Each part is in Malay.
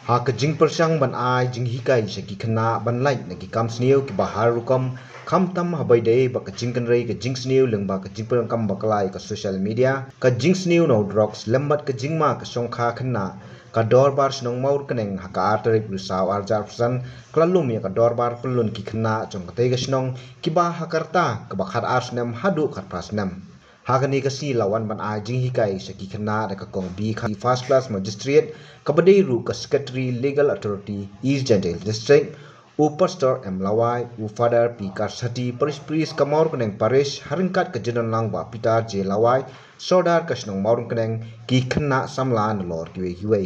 Ha ke jing persang ban ai jing hikai segi kena ban lai nagi kam sneu ki bahar rukam kam tam habai dei ba ke jing kan rei ke jing sneu leng ba ke jing perang kam baklai ke social media ke jing sneu no drugs lembat ke jing ma ke songkha kena ka dorbar snong maur keneng haka arterik lusaw arjar persan klalum ya ka dorbar pelun ki kena jong ke tege snong ki ba hakarta ke bakhat arsnem hadu khat prasnem Hagani kasi lawan ban ajing hikai seki kena deka kong bi kha first class magistrate kabadai ru ka secretary legal authority East Gentle District u pastor M Lawai u father P Karsati pris kamor keneng parish haringkat ke jenon lang ba Peter J Lawai sodar kasnong maurung keneng ki kena samla nalor kiwe hiwe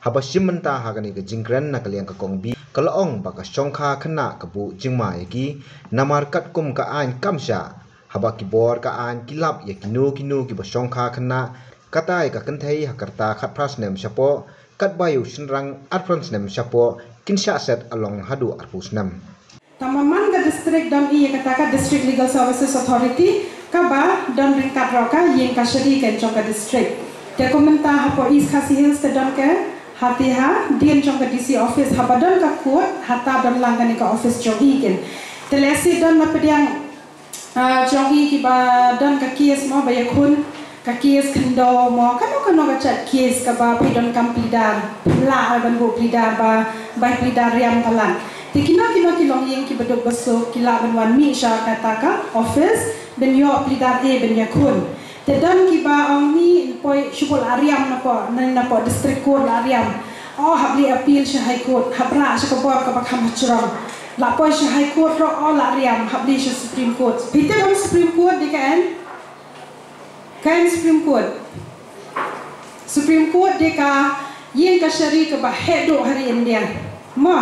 haba simenta hagani ke jingkren na kaliang ka kong bi kalaong ba ka songkha kena kabu jingma yaki namar kat kum ka ain kamsha haba kibor ka an kilap ya kinu ki basongkha khana katai ka kanthai hakarta khatphras nem sapo katbayu sinrang arfrans nem sapo kinsha set along hadu arpusnam tamaman ka district dam i kata district legal services authority ka ba dam ringkat roka yeng ka shari ken chonka district te komenta hapo east khasi hills te dam ke hatiha dien chonka DC office habadon ka court hata dam langani ka office chogi ken te lesi dam na pediang Jongi ki ba don ka kies mo ba yakun ka kies kendo mo kano ka chat kies ka ba pidon kam pidar la ban bu pidar ba pidar riam talan tikina kilong yeng ki badok baso kila ban wan mi sha kata ka office ben yo pidar e ben yakun te don ki ba ong mi poi shupol ariam na po district court ariam habli appeal sha high court habra sha ka bor ka ba kham chrom la poi sha high court ro la riam habli sha supreme court pite bang supreme court di kan supreme court di ka yen ka shari ka ba hedo hari india ma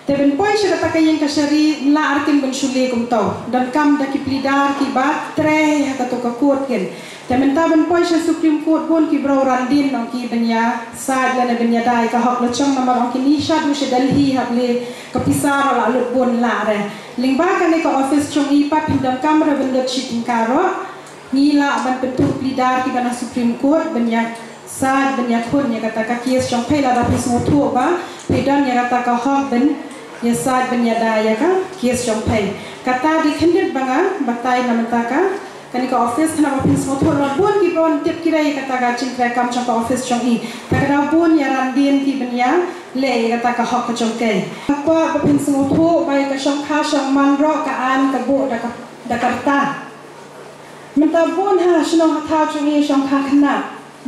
te ben poi sha ta ka yen ka shari la arkin ben shule kum to dan kam da ki plidar ki ba tre ha ka to ka court ken te men ta ben poi sha supreme court bon ki bro randin no ki benya sad la benya dai ka hok lo chong na ma ki ni sha du she delhi hable ka pisar la lut bon la re lingba ka ne ka office chong i pat pindam kamera ben dot shiting karo ni la ban petu plidar ki bana supreme court benya sad benya khun ya kata ka kies chong phela da pis mo thu ba pedan ya kata ka hok ben ya sad benya da ya ka kies chong phai kata di khendit banga batai na mata ka kani ka office thana office mo thon bon ki bon tip kirai kata ka chin kra kam chong ka office chong i takara bon ya randien ki benya le kata ka hok ka chong kai kwa bapin smo tho bai ka chong kha chong man ro ka an ka bo da karta menta bon ha shnong tha chong i chong kha khna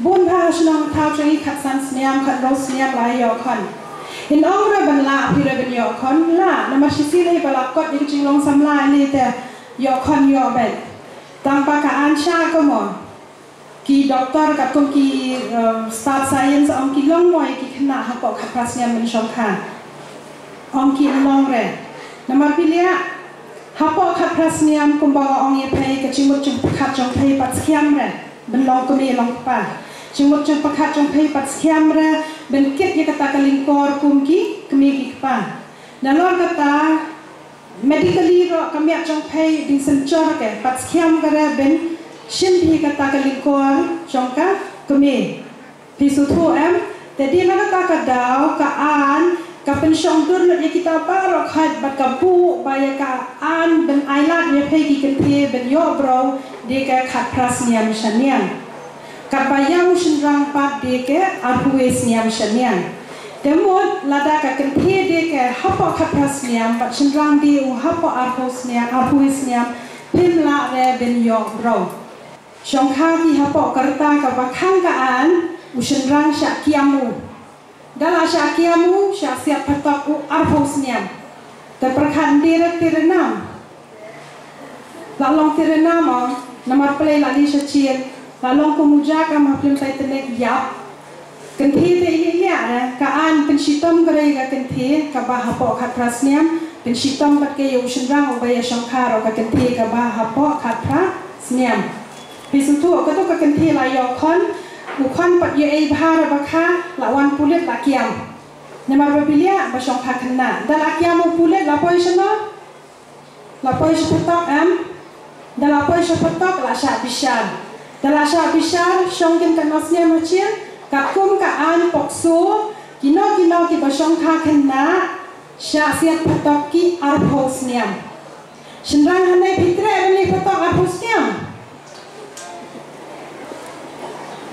bon ha shnong tha chong i khat san sniam khat ro sniam lai yo khan in ora ban la pira ben yo khan la namashisi le bala kot ni ching long sam la ni te yo khan yo ben tanpa keansha kamu, ki doktor katung ki staff science om ki long moi ki kena hapok kapasnya mensyongkan, om ki long re, nomor pilih hapok kapasnya kumbawa om ye pay kecimut jeng pekat jeng pay pat sekian re, benlong kumi long pa, cimut jeng pekat jeng pay pat sekian re, benkit ye kata kelingkor kumki kumi ki pa, nalor kata medically ro kami achong pay ding sencor ke pat sekian gara ben shin bi kata kelingkor jongka kumi pisutu jadi mana kata dau ka an ka pensyong dur le kita baro khat bat ka bu baya ka an ben ailat ye pay ki kente ben yo bro de ka khat prasnya mishanian ka bayang shinrang pat de ke arhues niam shanian Demod lada ka kente de ke hapo kapras niam bat shinrang di u hapo arhos niam arhues niam pimla re ben yo bro Shongkha ki hapo karta ka bakang ka an u shinrang sha kiamu dala sha kiamu sha siap patok u arhos niam te perkhan direk tirenam lalong tirenam namar play lali sha chien lalong kumuja ka maplim tai tenek yap Kenti te iya ka an penshitom gray ka kenti ka ba hapo khat prasniam penshitom kat ke yo shinrang ubaya shongkharo ka kenti ka ba hapo khat prasniam pisutu ka to ka kenti la yo khon u khon pat ye ei bhar ba kha la wan pulet la kiam namar ba pilia ba shongkha khanna da la kiam u pulet la poi shno la poi shpatok da la poi shpatok la sha bishar da la sha bishar shongkin ka nosnya machien Kakum ka an pokso kino ki basong kha kena syasiat patok ki arbos niam senrang hanai fitre ni patok arbos niam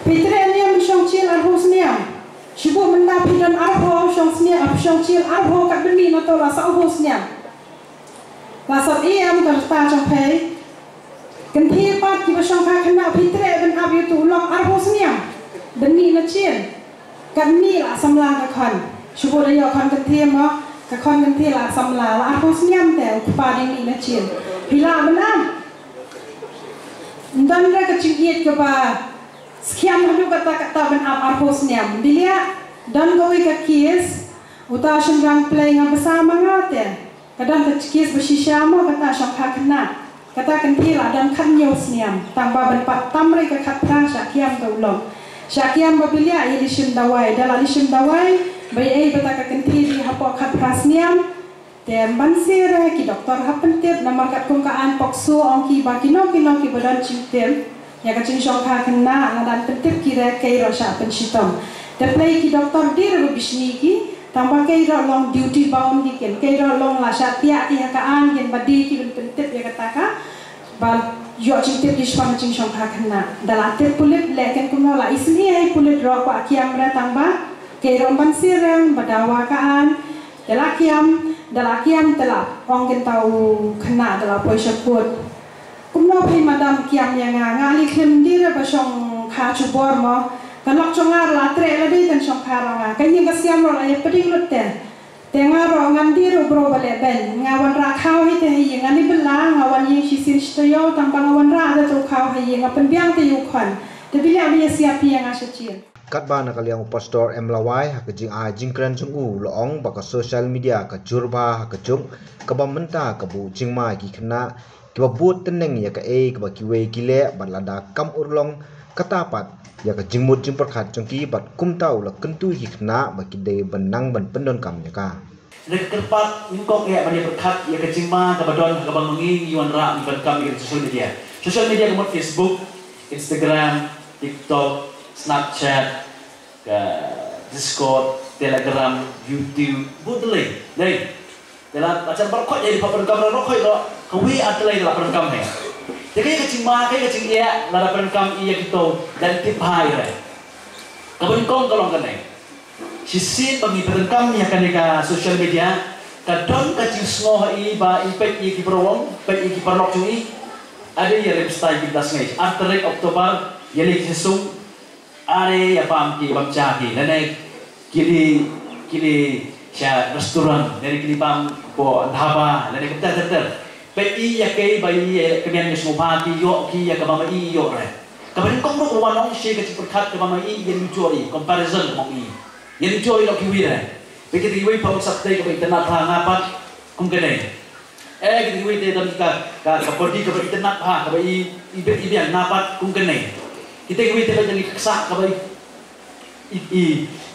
fitre niam basong cil arbos niam sibu menda pidan arbos basong niam basong cil arbos kat beni nato rasa arbos niam rasa iam kerta jong pei kenthi pat ki basong kha kena fitre ben ab yutu lok arbos niam beni na cien kan ni lah samla ka kon sibu da yo kon kenthi mo ka kon kenthi lah samla la arbos niam te pa ding ni na cien pila menam dan ra ka cingit ke ba sekian hadu kata ben ab arbos niam dilia dan gawe ka kies uta senrang play nga bersama ngate kadang ka kies bersisya mo kata syang kena kata kenthi lah dan kan nyos niam tambah ben pat tamre ka khat pra syakiam ka ulong syakiam babilia ia disim dawai dalam disim dawai bai ai betaka kenthi di hapo khat pras niam tem bansire ki doktor hapentip namar kat kungkaan pokso ongki ba kino ki badan cintem ya ka cingsong kha kena ladan pentip kira kai rasa pensitom te play ki doktor dir bisni ki tambah kai ro long duty bound ki ken kai ro long la satya ki hakaan ken badi ki pentip ya kataka bal yo cintem di spam cingsong kha kena dalam tip pulit leken kuno la isni ai pulit ro kwa kiam ra tambah kai ro bansire badawakaan dalakiam telah orang kita tahu kena dalam poisa put. Kumno pay madam kiam yang ngali klim dira basong kha chubor mo kanok chongar latre ladi kan song kharanga kanya kasiam ro ay peding lutte tenga ro ngandiro bro bale ben ngawan ra khaw hi te hi ngani bela ngawan yi sisin stoyo tampang ngawan ra ada tu khaw hi ngapen biang te yukhan te bilia biya siap yang asacien Katba na kaliang pastor Emlawai hakajing jingkran jungu loong baka social media ka jurba hakajung kabamenta kabu jingma ki khna kibabut teneng ya ka kaba kiwe kile balada kam urlong katapat ya ka jingmut jing perkhat jongki bat kumtau la kentu hi khna baki de benang ban pendon kam ya ka Rekerpat ingkong ya bani perkhat ya ka jingma kabadon kabangungi yuan ra mi kam di social media kemot Facebook, Instagram, TikTok, Snapchat, Discord, Telegram, YouTube, budley. Đây, dalam macam berkot jadi perekam rokok itu, kawi atelai dalam perekam ni. Jadi kecing mah, kecing ia dalam perekam ia gitu dan tip high lah. Kapan kau tolong kan ni? Sisi bagi perekam yang kan dekat social media, kadang kecing semua ba ipek ia kiperwong, ipek ia kiperlok cui, ada yang style kita sengai. After Oktober, ia lagi sesung. Are ya pam ki bam caki nene kiri sya restoran nene kiri pam po dhaba nene keter pe i ya kei bai kemian semua pati yo ki ya kabama i yo re kabarin kong ro wanong she ke ciperkat kabama i yen lucori comparison mong i yen lucori lo kiwi re pe ki kiwi pa sakte ke internet ha ngapat kum kene ki kiwi te dam ka podi ke internet ha ka bai i bian napat kum kene kita kiwi te jadi kesak kabai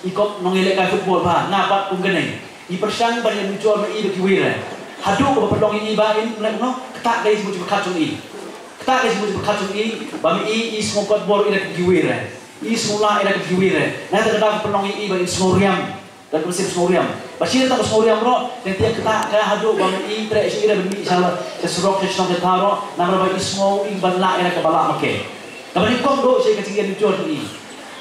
ikop nongilek kai football ba napat kum kene i persang ban yang muncul ma i kiwi re hadu ko pedong i ba in no ketak dai semua kacung i ketak dai semua kacung i ba mi i semua football ina kiwi re i semula ina kiwi re na ta kada pedong i ba in smoriam dan bersih smoriam basir ta smoriam ro dan tiap ketak ka hadu ba mi i tre ira mi salah sesurok sesong ketaro namra ba i semua i ban la ina kabala make Tapi kong do saya kecil yang jual ini.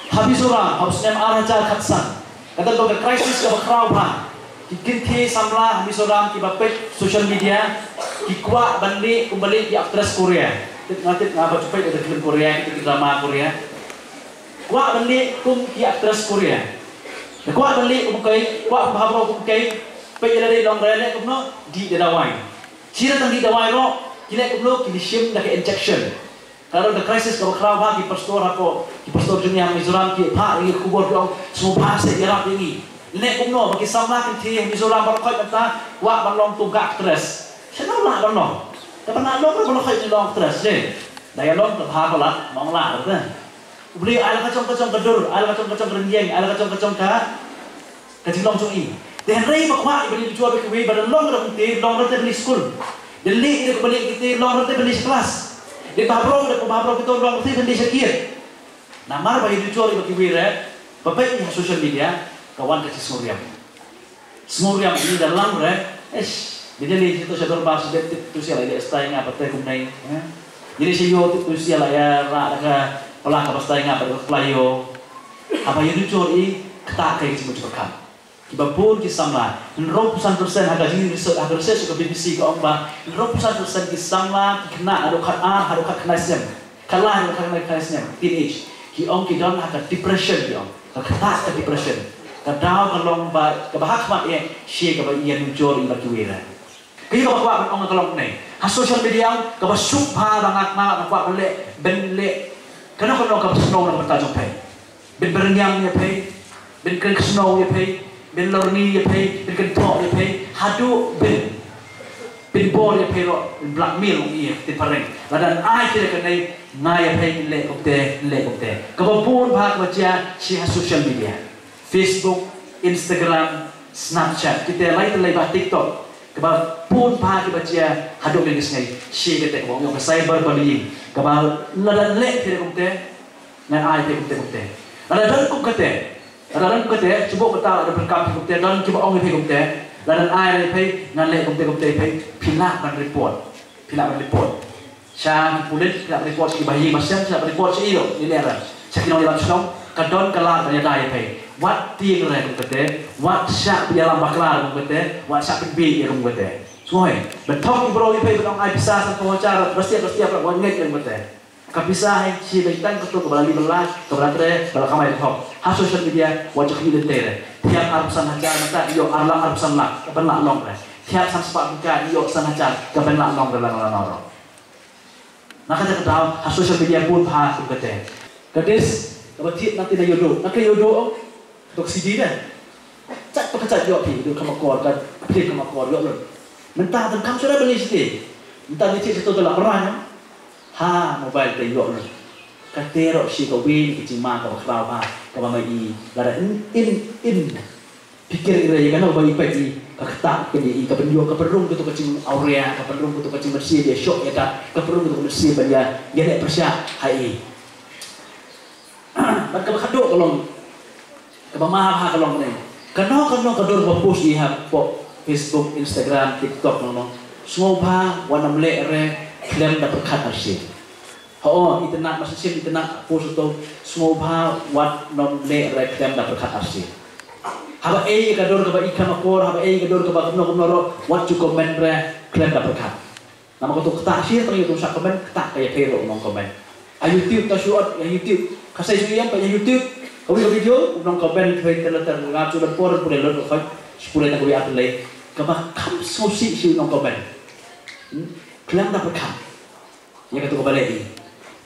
Habis orang, habis nem arah jar katsan. Kata do ke krisis ke bakrau bah. Kikin the samla habis orang kiba pet social media. Kikwa bandi kembali di actress Korea. Nanti ngapa cepet ada film Korea, itu drama Korea. Kwa bandi kum di actress Korea. Kwa bandi kum kai, kwa bahabro kum kai. Pet dari long rene kum no di dawai. Sira tang di dawai ro, kile kum lo kini shim dak injection. Kalau ada krisis kalau kerana di pastor apa di pastor dunia Mizoram ki pak ini kubur dong semua bahasa Arab ini nek kumno bagi samlah kinti Mizoram berkait kata wa balong tunggak stres senang lah balong tapi nak lo kalau kait long stres je daya long terhah pelat mong lah betul beli ala kacang kedur ala kacang renjeng ala kacang ka kacang long cui dan rei bakwa beli dijual beli badan long renti long renti beli school deli ini beli kita long renti beli kelas di babro kita orang mesti benda sakit. Namar bagi dijual bagi wira, bapak yang social media, kawan kecil semuriam ini dalam jadi ni itu saya berbahasa tu siapa lagi stay ngapa teh kumnai jadi saya tu siapa ya raga pelah apa stay ngapa pelayo apa yang dicuri ketak kayak semua cepat kibapun kisamla 100% harga ini harga saya suka BBC ke omba 100% kisamla kena adukat kena sem kalah adukat kena sem teenage ki don harga depression ki ketak depression kadau kalong ba kabahak mak ye share ka ba iya nucor iba kiwira kaya ka ba ong kalong nei ha social media ka ba supha bangak ma ka ba le kana kalong ka snow na ta jong pai ben berengyang ye pai ben kan snow ye pai ben lorni ye pai ben kan talk ye pai hadu ben bor ye pai ro blackmail ye ti pareng ladan ai ti ka nei ngai pai le kopte ka ba pun bhag ba ja si ha social media Facebook, Instagram, Snapchat, kita lain bah TikTok, kebal pun pagi baca hadok lagi sengai, share kita kebal yang cyber bullying, kebal ladan lek kita kumte, ngan ai kita kumte, ladan kumte, cuba kita ada berkam kumte, ladan cuba orang kita kumte, ladan ai kita ngan lek kumte, pilak dan report, syang pulit pilak report kibahi macam pilak report sih ini ada, saya kira orang kadon kalah tanya daya pai wat tiang rai kumte wat syak dalam baklar kumte wat syak bi yang kumte semua betok bro pai betong ai bisa satu cara pasti apa buat ngek kumte kapisa hai si baitan ketu kembali belas keberatre kalau kamai top ha social media wajah hidup tere tiap arusan aja mata yo arlang arusan lah kebenlak long re tiap sampai buka yo sanajar kebenlak long dalam lorong nak kata tahu ha social media pun ha kumte kadis kebetulan nanti nak yodo, untuk CD dah. Cat pekerja jawab ni, duduk kamakor kan, pilih kamakor jawab lor. Mentah tentang sudah beli CD, mentah ni cerita tu lah orang, mobile tu jawab lor. Katero si kawin, kecima kau kerau kau mai lara in pikir ira yang kau bagi pagi, ketak kini, kepenjual keperung tu kecing aurea, keperung tu kecing bersih dia shock ya tak, keperung tu bersih banyak, dia nak persia hai. Mereka berkaduk kalau kebamah kalau ni, kadang kador berpost di Facebook, Instagram, TikTok semua bah warna melek klaim dapat berkat arsip. Itu nak masih itu nak post itu semua bah warna melek klaim dapat berkat arsip. Haba kador keba ikan makor, haba kador keba kumno wat cukup komen klaim dapat berkat. Nama kau tu ketak sih, tapi itu sak komen ketak kayak hero komen. YouTube tak shoot, YouTube. Kasih yang pada YouTube, kau video, orang komen Twitter ngacu dan poran boleh lalu kau sepuluh tak boleh apa lagi. Kau kam sosi si orang komen, kelang dapat kam. Yang kata kau balik ini.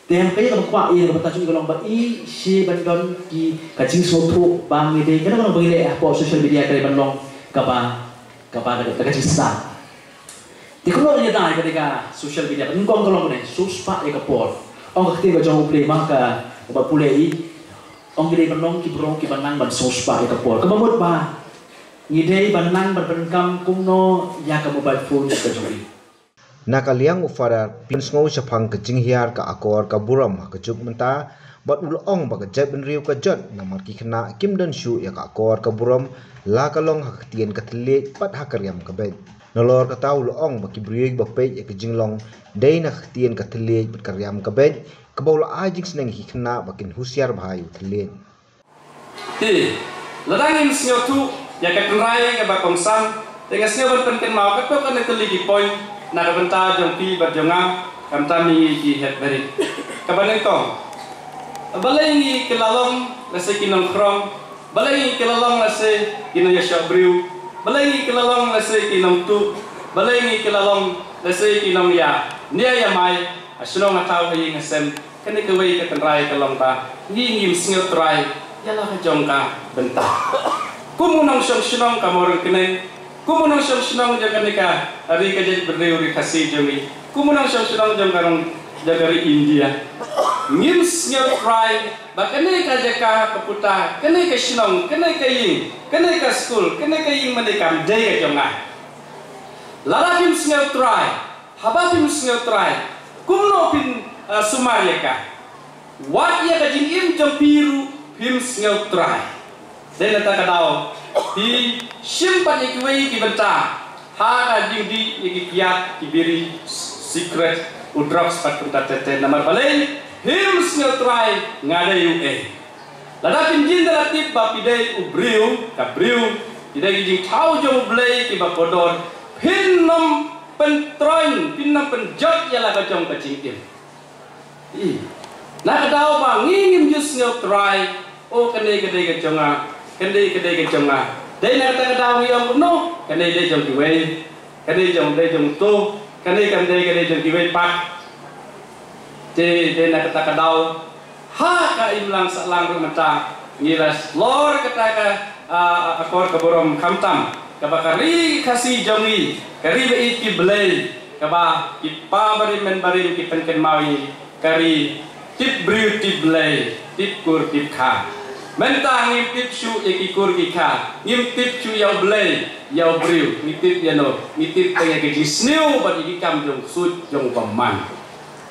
Tiang kaya kau kuat ini kau bertajuk kalau kau si bandon ki kacing sotu bang ini. Kenapa kau bagi apa social media kali bandong kau ada kacing sah. Di kalau dia dah ketika social media, engkau kalau ni susah dia kepor. Orang ketika jauh play maka Obat pulai, orang gede benong ki banang ban sospa ya kapor. Kemamut bah, ngidei banang berbenkam kumno ya ke mobile phone sekejuri. Nakaliang ufara pinsngau sapang kecing hiar ka akor ka buram ka juk menta bat ulong ba ka jeb benriu ka jot namar ki kena kim dan shu ya ka akor ka buram la kalong ha tien ka tele pat ha karyam ka bet. Nolor ka tau ulong ba ki brieg ba pe ya ka jinglong dei na tien ka tele pat karyam ka bet. Kebaula ajing senang hikna makin husiar bahayu terlin. Ladangin senyotu ya kekenrai ke bakongsan dengan senyo berpenken mau ketok kan itu lagi poin nak bentar jompi berjongam kamtami di het beri. Kabanen kong. Balai ni kelalong nasi kinong krong, balai ni kelalong nasi kinong yasyak briu, balai ni kelalong nasi kinong tu, balai ni kelalong nasi kinong ya. Nia ya mai asunong atau kayi ngasem. Kini kawai ke tenrai ke longta, ngingim singot terai, yalah kejongka bentar. Kumunong syong kamorang kene, kumunong syong jangan nikah, hari kerja berdiri kasih jomi. Kumunong syong jang karong jagari India. Ngim singot terai, bakane kajaka keputa, kene ke syong, kene ke ying, kene ke school, kene ke ying menikam day ke jongah. Larakim singot terai, habapim singot terai, kumno pin Sumaryaka. Wat ia kajing im jam biru him ngel try. Đây là ta cả đầu thì simpan yang kiwai kibenta hana jingdi yang kiat kibiri secret udrox pat kunta tete namar balai hills ngeltrai ngada UA lada pinjin relatif bapidai ubriu kabriu tidak jing tau jong blai kiba podor pinnam pentroin pinnam penjot yala kacong kacingkim nak tahu bang ngingim jus ngeltrai oh kedai keconga kedai keconga đây là ta đào người ông nó cái này đây trồng kiwi cái đây trồng tô cái đây trồng kiwi pak thì đây là ta đào ha cái im lang sa lang rumah ta ngilas lor kata akor kaborom kamtam kabakari kasih jongi kari beit ki belai kaba ki pa barim ki penken mawi kari tip briu tip belai tip kur tip kha mentang ngim tip su ikur kika ngim tip su yau belai yau briu ngitip yano ngitip tengah keji snew bat ikam jong sut jong paman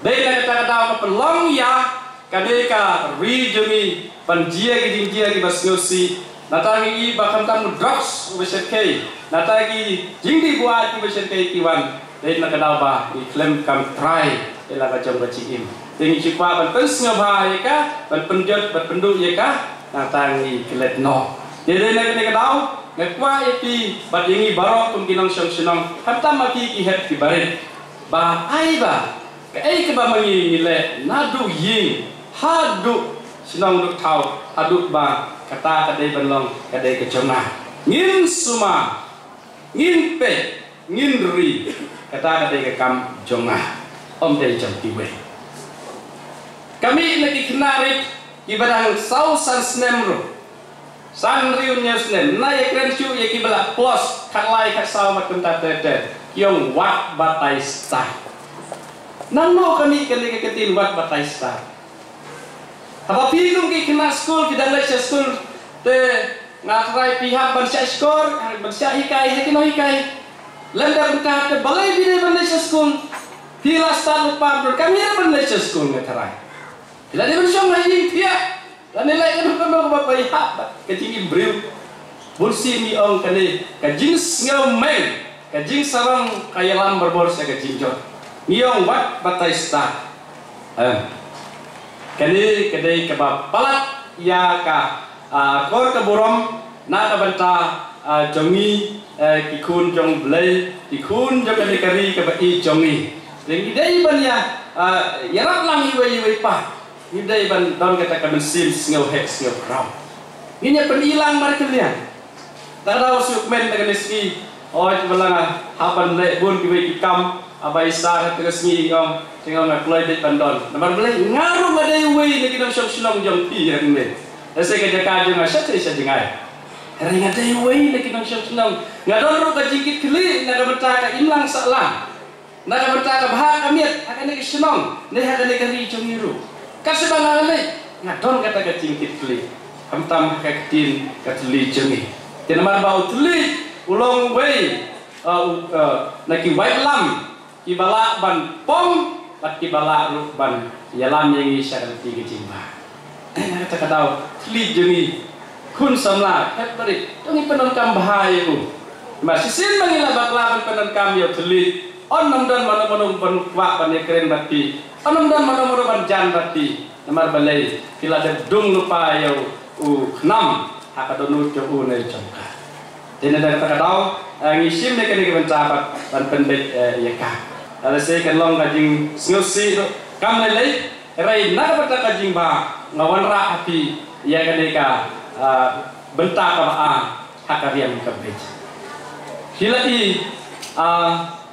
đây là kata kata pelong ya kadeka rijumi panjia kijinjia ki basnyosi natangi bakam tam drugs besetkai natangi jingdi buat ki besetkai kiwan đây là kata ba i claim kam try đây là kacang kacim tinggi cikwa ban pensnga ba ya ka ban penjot ban penduk ya ka natangi kelet no jadi nak kena tahu ngekwa itu bad ini barok kumkinong syong hatta maki ki het ki barit ba ai ba ke ai ke ba mangi nile nadu ying hadu sinong duk tau hadu ba kata kadai benlong kadai kecona ngin suma ngin pe ngin ri kata kadai ke kam jonga om dei jam kiwe kami lagi kenarit ibadah sau san snemro san riunya snem na ya kren chu ya kibala plus khalai khasau matum ta tete kyong wat batai sta nano kami ketin wat batai sta apa pilum ki kena school kita lecture school te ngatrai pihak bansya skor bansya hikai hekino hikai lenda berkat te balai bide bansya school hilas ta lupa kami bansya school ngatrai bila dia bersama lagi dia dan nilai itu kan bapak ihat kecingin beriu bursi ni ong kene kajing ngomel kajing sarang kayalam berborsa kajing jot niong wat batai sta kene kedai kebab palat ya ka kor kaborom na kabanta jongi kikun jong blai kikun jong kene kari kebai jongi dengan idai ban ya yarak lang iwai pa idai ban don kata kamen sim ngau hex ngau crown ini penilang mereka lihat tak tahu sukmen dengan ski oh belanga hapan le bun kiwe kam abai sar terus ni ngom tengok nak keluar di bandon nomor beli ngaruh badai wei lagi dong syok syong jong pi yang ni saya kerja kaji masya saya jengai hari ngadai wei lagi dong syok syong ngadon ru kajikit keli nak bercakap ilang salah nak bercakap bahak kamiat akan ni syong ni akan ni kari jong iru kasih bangang ni ngadon kata kajikit keli kamtam kakitin katli jengi tenamar bau teli ulong wei naki white lam kibala ban pom pat kibala ru ban yalam yang isyarat tiga jimba kata kata teli jengi kun samla kat beri tungi penonton bahaya ku masih sin mangila baklaban penonton yo teli on namdan mana-mana ban wa ban keren bati on namdan mana-mana ban jan bati namar balai kila ada dung lupa yo enam hakadonu jo ne jongka dene da kata ngisim ne kene mencapat ban pendek yaka ala se kan long kajing snusi kam lele rai na bata kajing ba ngawan ra hati ya kene ka benta ka ba hakariam kabej hilai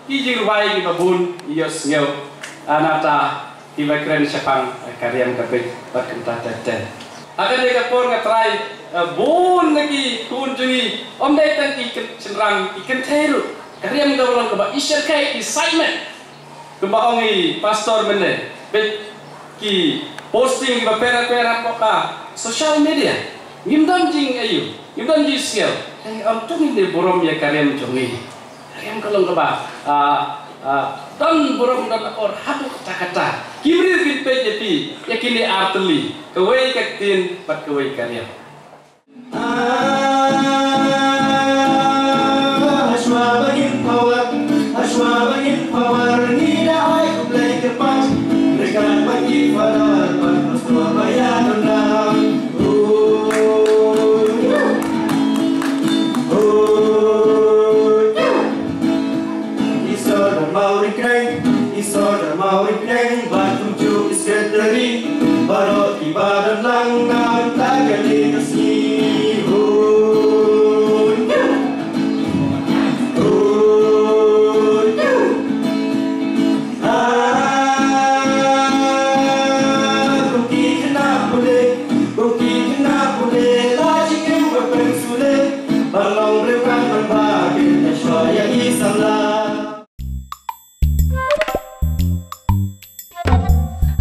kijir wai ki babun yos ngeu anata tiba keren sepang kariam kabej bakenta tete akan dia kapor ngatrai bun lagi kunjungi om datang ikan senrang ikan teru kariam gawlang keba isyer kai excitement keba ongi pastor bende bet ki posting keba pera poka social media ngimdam jing ayu ngimdam jing skill om tungi de borom ya kariam jongi kariam kalong keba dan borom dan or hadu kata-kata kibri fit PJP yakini arteli kawai kaktin pat kawai karya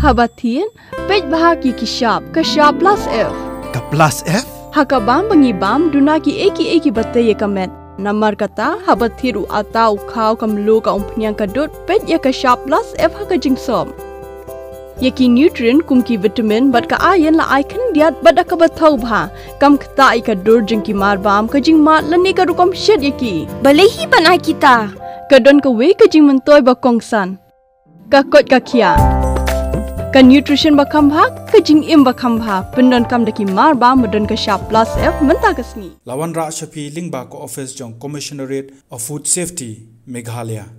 Habatin, pej bahagi kishab plus F. Ka plus F? Hakabam bangibam dunaki eki batay kamet. Namar kata habathiru atau kau kamlu ka umpnyang kadut pej ya kishab plus F haka jingsom. Yaki nutrient kumki vitamin bat ka ayan la icon diat bat akabatau bha. Kam kata ika dur jingki marbam ka jing mat lani ka rukom shed yaki. Balehi banai kita. Kadon ka we ka jing mentoy bakongsan. Kakot kakia. Ka nutrition bakam bha ka jing im bakam bha pendon kam daki mar ba modon ka sharp plus F menta kasni Lawan Ra Shafi Lingba ko office jong Commissionerate of Food Safety Meghalaya